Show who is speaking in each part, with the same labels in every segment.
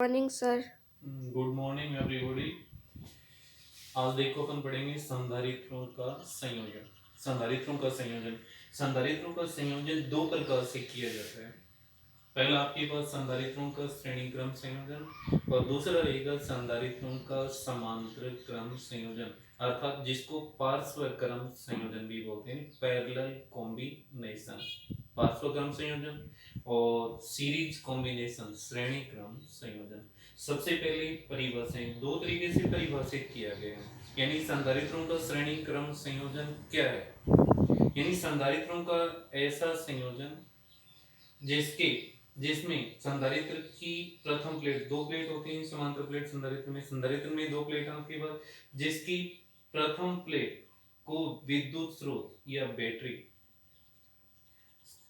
Speaker 1: Morning sir.
Speaker 2: Good morning everybody. आज देखो अपन पढ़ेंगे संधारित्रों का संयोजन। संधारित्रों का संयोजन दो प्रकार से किया जाता है। पहला आपके पास संधारित्रों का श्रेणी क्रम संयोजन और दूसरा रहेगा संधारित्रों का समांतर क्रम संयोजन, अर्थात जिसको पार्श्व क्रम संयोजन भी बोलते हैं, पैरेलल कॉम्बिनेशन। पार्श्व क्रम संयोजन और सीरीज कॉम्बिनेशन, श्रेणी क्रम संयोजन। सबसे पहले परिभाषाएं दो तरीके से परिभाषित किया गया है। यानी संधारित्रों का श्रेणी क्रम संयोजन क्या है? यानी संधारित्रों का ऐसा संयोजन जिसके जिसमें संधारित्र की प्रथम प्लेट, दो प्लेट होती है समांतर प्लेट संधारित्र में दो प्लेट आपके पास, जिसकी प्रथम प्लेट को विद्युत स्रोत या बैटरी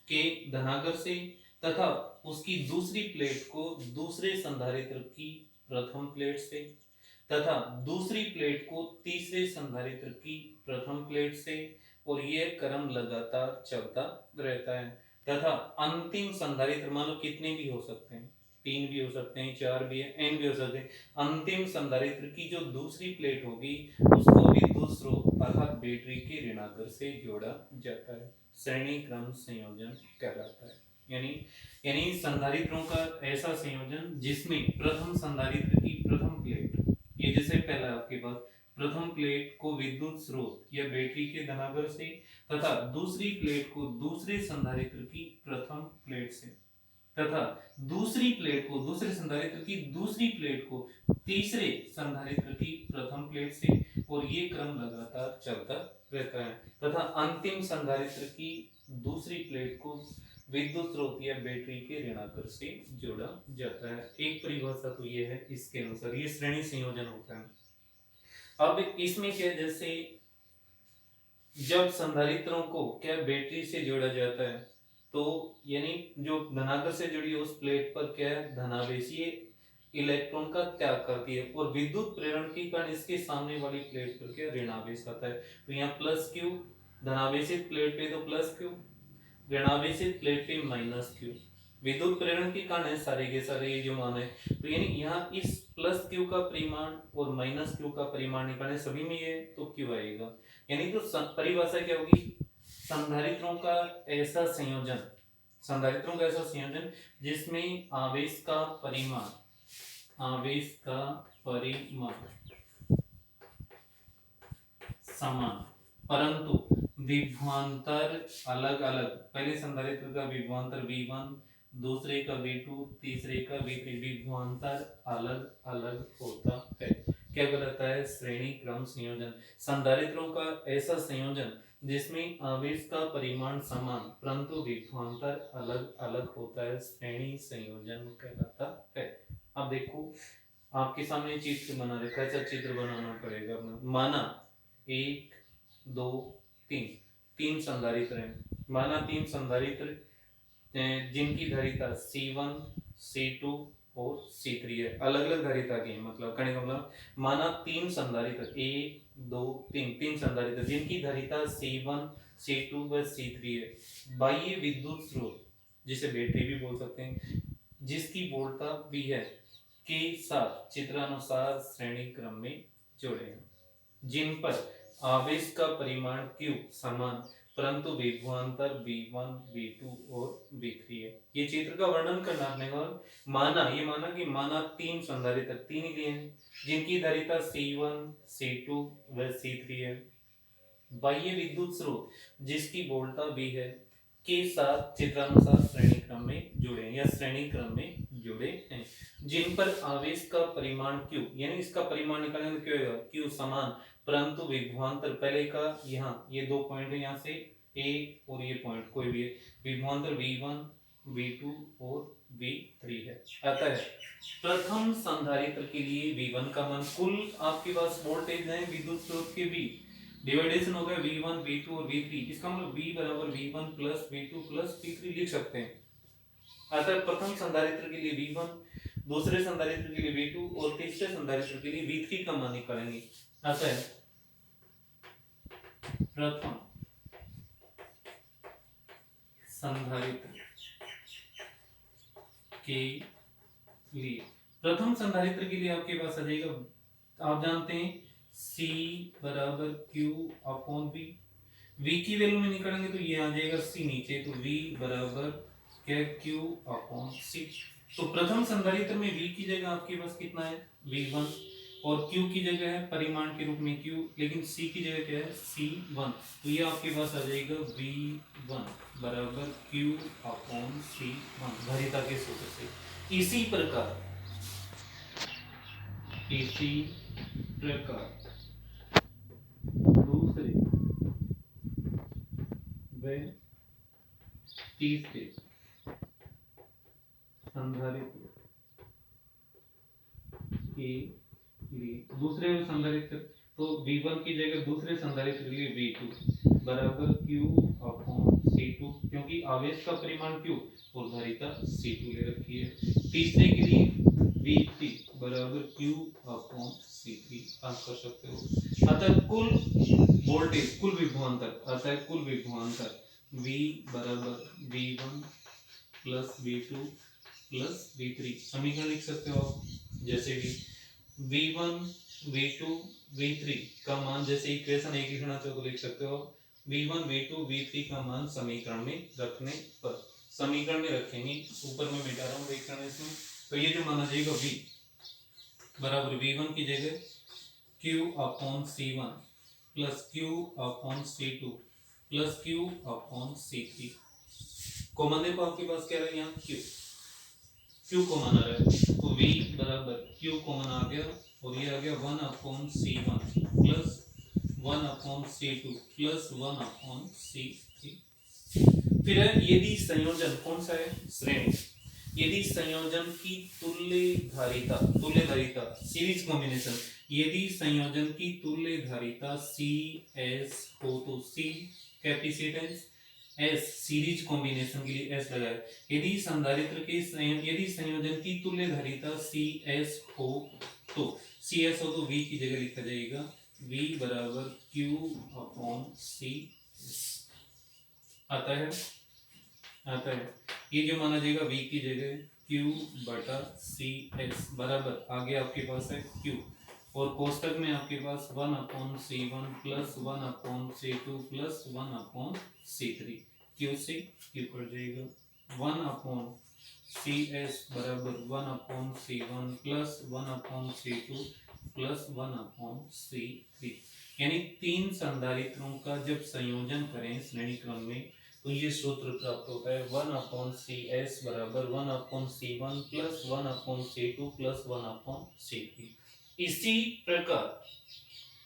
Speaker 2: के धनागर से तथा उसकी दूसरी प्लेट को दूसरे संधारित्र की प्रथम प्लेट से तथा दूसरी प्लेट को तीसरे संधारित्र की प्रथम प्लेट से, और यह क्रम लगातार चलता रहता है। तथा अंतिम संधारित्र मान लो कितने भी हो सकते हैं, तीन भी हो सकते हैं, चार भी है, एन भी हो सकते हैं। अंतिम संधारित्र की जो दूसरी प्लेट होगी उसको विद्युत स्रोत अर्थात बैटरी के ऋणागर से जोड़ा जाता है। श्रेणी क्रम संयोजन कहलाता है। यानी यानी संधारित्रों का ऐसा संयोजन जिसमें प्रथम संधारित्र की प्रथम प्लेट, ये जैसे पहला आपके पास प्रथम प्लेट को विद्युत स्रोत या बैटरी के धनागर से तथा दूसरी प्लेट को दूसरे संधारित्र की प्रथम प्लेट से तथा दूसरी प्लेट को दूसरे संधारित्र की दूसरी प्लेट को तीसरे संधारित्र की प्रथम प्लेट से, और ये क्रम लगातार चलता रहता है। तथा अंतिम संधारित्र की दूसरी प्लेट को विद्युत स्रोत या बैटरी के ऋणाकर से जोड़ा जाता है। एक परिभाषा तो ये है, इसके अनुसार ये श्रेणी संयोजन होता है। अब इसमें क्या, जैसे जब संधारित्रों को क्या बैटरी से जोड़ा जाता है तो यानी जो धनागर से जुड़ी उस प्लेट पर क्या है, धनावेशीय इलेक्ट्रॉन का त्याग करती है, और विद्युत प्रेरण के कारण इसके सामने वाली प्लेट पर क्या ऋणावेश आता है। तो यहाँ प्लस क्यू, धनावेशित प्लेट पे तो प्लस क्यू, ऋणावेशित प्लेट पे माइनस क्यू। विद्युत प्रेरण के कारण है सारे के सारे ये जो मान है। तो यानी यहाँ इस प्लस क्यू का परिमाण और माइनस क्यू का परिमाण निकालने, सभी में ये तो क्यू आएगा। यानी तो परिभाषा क्या होगी, संधारित्रों का ऐसा संयोजन, संधारित्रों का ऐसा संयोजन जिसमें आवेश का परिमाण समान परंतु विभवांतर अलग अलग। पहले संधारित्र का विभवांतर V1, दूसरे का V2, तीसरे का V3, विभवांतर अलग अलग होता है। क्या कहलाता है? श्रेणी क्रम संयोजन। संधारित्रों का ऐसा संयोजन जिसमें आवेश का परिमाण समान परंतु विभवांतर अलग अलग होता है, श्रेणी संयोजन कहलाता है। अब देखो आपके सामने चित्र बना रखा है, चित्र बनाना पड़ेगा। माना एक, दो, तीन, तीन संधारित्र हैं। माना तीन संधारित्र जिनकी धारिता C1, C2 और C3 है, अलग अलग धारिता की है। मतलब कहने का मतलब माना तीन संधारित्र, एक, दो, तीन, तीन संधारित्र जिनकी धारिता C1, C2 व C3 है। बाह्य विद्युत स्रोत जिसे बैटरी भी बोल सकते हैं, जिसकी वोल्टता V है, के साथ चित्रानुसार श्रेणी क्रम में जोड़े हैं, जिन पर आवेश का परिमाण Q समान परंतु विभवांतर V1, V2 और V3 है। ये चित्र का वर्णन करना अपने को माना तीन संधारित्र, तीन ही लिए हैं, जिनकी धारिता C1, C2 व C3 है। बाह्य विद्युत स्रोत जिसकी वोल्टता V है, के साथ चित्रानुसार श्रेणी क्रम में जुड़े या श्रेणी क्रम में जुड़े हैं, जिन पर आवेश का परिमाण Q, यानी इसका परिमाण निकालने में क्या होगा, Q समान परंतु विभवांतर, पहले का यहाँ ये दो पॉइंट है, यहाँ से A और ये पॉइंट कोई भी है, विभवांतर V1, V2 और V3 है। अतः प्रथम संधारित्र के लिए V1 का मान, कुल आपके पास वोल्टेज है विद्युत स्रोत के V, डिवाइडेशन हो गया V1, V2 और V3, इसका मतलब V बराबर V1 plus V2 plus V3 लिख सकते हैं। अतः प्रथम संधारित्र के लिए V1, दूसरे संधारित्र के लिए V2 और तीसरे संधारित्र के लिए V3 का मान निकालेंगे। अतः प्रथम संधारित्र के लिए प्रथम संधारित्र के लिए आपके पास आ जाएगा, आप जानते हैं C बराबर Q अपॉन V। V की वैल्यू में निकालेंगे तो ये आ जाएगा C नीचे, तो V बराबर क्या, Q अपॉन C। तो प्रथम संधारित्र में V की जगह आपके पास कितना है, V1, और Q की जगह है परिमाण के रूप में Q, लेकिन C की जगह क्या है, C1। तो ये आपके पास आ जाएगा V1 बराबर Q अपॉन C1 धारिता के सूत्र से। इसी प्रकार दूसरे व तीसरे संधारित्र के लिए, दूसरे संधारित्र तो V1 की जगह दूसरे संधारित्र के लिए V2 बराबर Q अपॉन C2, क्योंकि आवेश का परिमाण Q और धारिता C2 ले रखी है। तीसरे के लिए V3 बराबर Q अपॉन C3 आप कर सकते हो। अतः कुल वोल्टेज, कुल विभवांतर, अतः कुल विभवांतर V बराबर V1 plus V2 plus V3। समीकरण लिख सकते हो आप, जैसे कि V1 V2 V3 का मान, जैसे इक्वेशन एक लिखना चाहो तो लिख सकते हो V1 V2 V3 का मान समीकरण में रखने पर, समीकरण में रखेंगे, ऊपर में मिटा रहा हूँ समीकरण इसमें। तो ये जो माना जाएगा V बराबर V1 की जगह Q upon C1 plus Q upon C2 plus Q upon C3। Common देखो आपके पास क्या रहा है यहाँ, Q कॉमन आ रहा है, तो V बराबर Q कॉमन आ गया, और ये आ गया 1 upon C1 plus 1 upon C2 plus 1 upon C3। फिर है यदि संयोजन कौन सा है, श्रेणी, यदि संयोजन की तुल्य धारिता सीरीज कॉम्बिनेशन, यदि संयोजन की तुल्य धारिता CS हो तो C capacitance, S series combination के लिए S लगाए। यदि संधारित्र के यदि संयोजन की तुल्य धारिता CS हो तो CS हो तो V की जगह लिखा जाएगा V बराबर Q अपॉन C आता है। ये जो माना जाएगा V की जगह Q बटा CS बराबर, आगे आपके पास है Q, और कोष्टक में आपके पास 1 upon C1 plus 1 upon C2 plus 1 upon C3। Q से Q पड़ जाएगा 1 अपॉन CS बराबर 1 upon C1 plus 1 upon C2 plus 1 upon C3। यानी तीन संधारित्रों का जब संयोजन करें श्रेणी क्रम में तो ये सूत्र प्राप्त होता है 1 अपॉन CS बराबर 1 upon C1 plus 1 upon C2 plus 1 upon C3। इसी प्रकार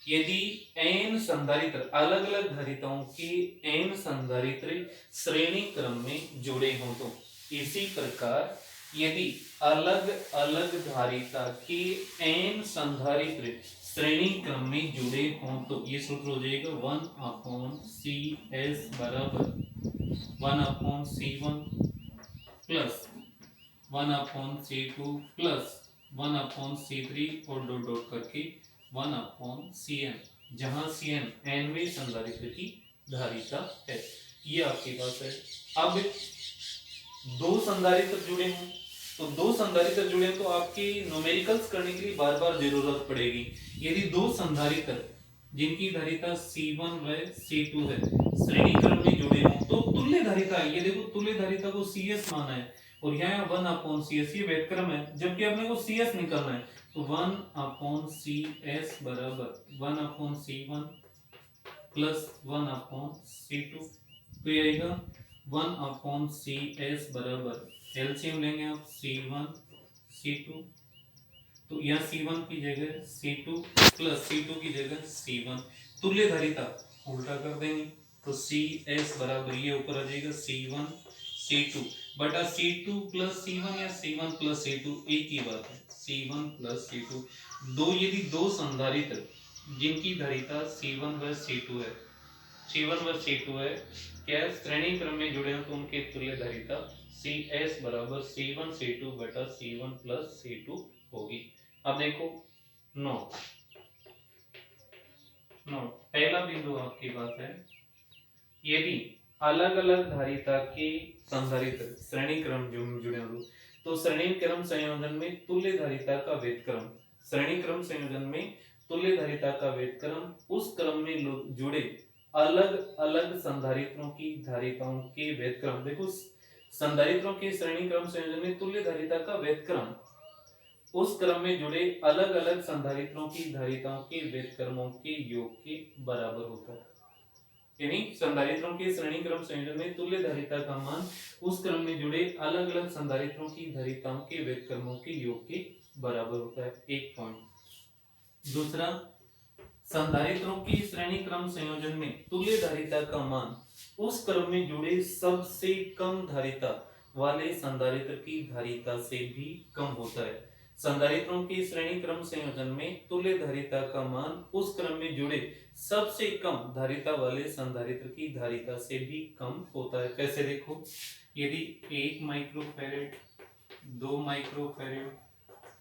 Speaker 2: यदि n संधारित्र अलग अलग धारिताओं के n संधारित्र श्रेणी क्रम में जुड़े हों तो, इसी प्रकार यदि अलग अलग धारिता के n संधारित्र श्रेणी क्रम में जुड़े हों तो ये सूत्र हो जाएगा 1 अपॉन CS बराबर 1 upon C1 plus 1 upon C2 plus 1 upon C3 और डॉट डॉट करके 1 अपॉन Cn, जहां Cn nवें संधारित्र की धारिता है। ये आपके पास है। अब दो संधारित्र जुड़े हों तो दो संधारित्र जुड़े तो आपके न्यूमेरिकल्स करने के लिए बार बार जरूरत पड़ेगी। यदि दो संधारित्र जिनकी धारिता C1 व C2 है श्रेणी क्रम में जुड़े हों तो तुल्य धारिता है, ये देखो तुल्य धारिता को CS माना है और यहाँ 1 अपॉन CS ये व्युत्क्रम है, जबकि अपने को CS निकालना है तो 1 अपॉन CS बराबर 1 upon C1 plus 1 upon C2, तो ये आएगा 1 अपॉन CS बराबर एलसीएम लेंगे आप C1 C2, तो यहाँ C1 की जगह C2 प्लस C2 की जगह C1, तुल्य धारिता उल्टा कर देंगे तो CS बराबर ये ऊपर आ जाएगा C1 C2 बटा C2 प्लस C1 या C1 प्लस C2 एक ही बात है, C1 प्लस C2। यदि दो संधारित्र जिनकी धारिता C1 व C2 है, C1 व C2 है, क्या श्रेणी क्रम में जुड़े हैं तो उनके तुल्य धारिता CS बराबर C1 C2 बटा C1 प्लस C2 होगी। अब देखो नोट पहला बिंदु आपके पास है, यदि अलग अलग धारिता के संधारित्र श्रेणी क्रम जुड़े हों तो श्रेणी क्रम संयोजन में तुल्य धारिता का व्युत्क्रम, श्रेणी क्रम संयोजन में तुल्य धारिता का व्युत्क्रम उस क्रम में जुड़े अलग अलग संधारित्रों की धारिताओं के व्युत्क्रम। देखो संधारित्रों के श्रेणी क्रम संयोजन में तुल्य धारिता का व्युत्क्रम उस क्रम में जुड़े अलग अलग संधारित्रों की धारिताओं के व्युत्क्रमों के योग के बराबर होता है। यानी संधारित्रों के श्रेणी क्रम संयोजन में तुल्य धारिता का मान उस क्रम में जुड़े अलग अलग संधारित्रों की धारिताओं के व्युत्क्रमों के योग के बराबर होता है। एक पॉइंट। दूसरा, संधारित्रों की श्रेणी क्रम संयोजन में तुल्य धारिता का मान उस क्रम में जुड़े सबसे कम धारिता वाले संधारित्र की धारिता से भी कम होता है। संधारित्रों की श्रेणी क्रम संयोजन में तुल्य धारिता का मान उस क्रम में जुड़े सबसे कम धारिता वाले संधारित्र की धारिता से भी कम होता है। कैसे देखो, यदि 1 माइक्रोफैरेड, 2 माइक्रोफैरेड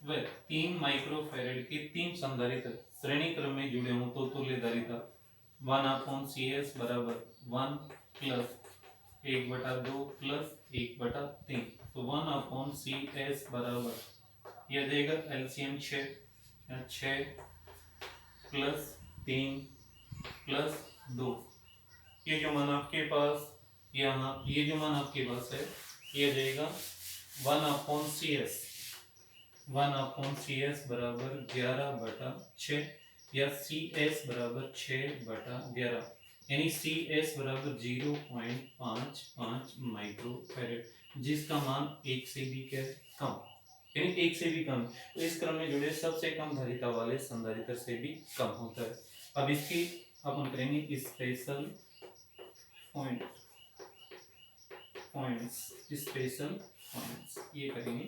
Speaker 2: व 3 माइक्रोफैरेड के 3 संधारित्र श्रेणी क्रम में जुड़े हों तो तुल्य धारिता 1/CS बराबर 1 प्लस 1/2 प्लस 1/3, तो 1/CS बराबर यह देगा एलसीएम 6 प्लस 3 प्लस 2, ये जो मान आपके पास यहाँ, ये जो मान आपके पास है ये देगा 1/CS, 1/CS बराबर 11/6 या CS बराबर 6/11, यानी CS बराबर 0.55 माइक्रोफैरेड, जिसका मान 1 से भी क्या है, कम, यानी 1 से भी कम। तो इस क्रम में जुड़े सबसे कम धारिता वाले संधारित्र से भी कम होता है। अब इसकी अपन करेंगे स्पेशल पॉइंट्स, स्पेशल पॉइंट्स ये करेंगे।